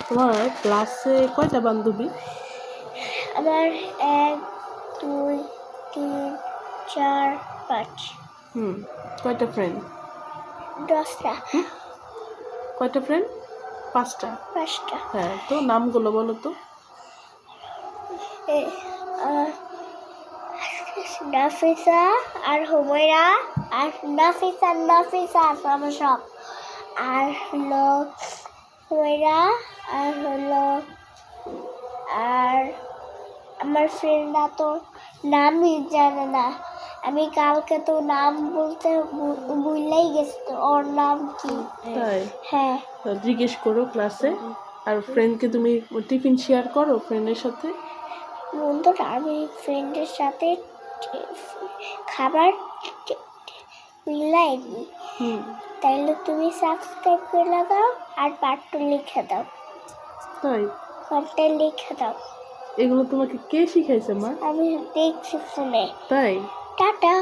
তোমার ক্লাসে কয়টা বান্ধবী? আমার 1 2 3 4 5। কয়টা ফ্রেন্ড? 10টা। কয়টা ফ্রেন্ড? 5টা। 5টা। হ্যাঁ, তো নামগুলো বলো তো। নাফিসা আর হুমায়রা আর নাফিসা আমার সব। আর হলো হুমায়রা আর হলো আর আমার ফ্রেন্ডরা তো নামই জানে না। আমি কালকে তো নাম বলতে ভুলেই গেছি, তো ওর নাম কি। তাই? হ্যাঁ, তো জিজ্ঞেস করো ক্লাসে। আর ফ্রেন্ডকে তুমি টিফিন শেয়ার করো ফ্রেন্ডের সাথে? বন্ধুরা, আমি ফ্রেন্ডের সাথে খাবার মিলাই দিই। তাইলে তুমি সাবস্ক্রাইব করে দাও আর পার্টটা লিখে দাও। তাই? পার্টটা লিখে দাও। এগুলো তোমাকে কে শিখাইছে মা? আমি দেখছি ফোনে। তাই? টাটা।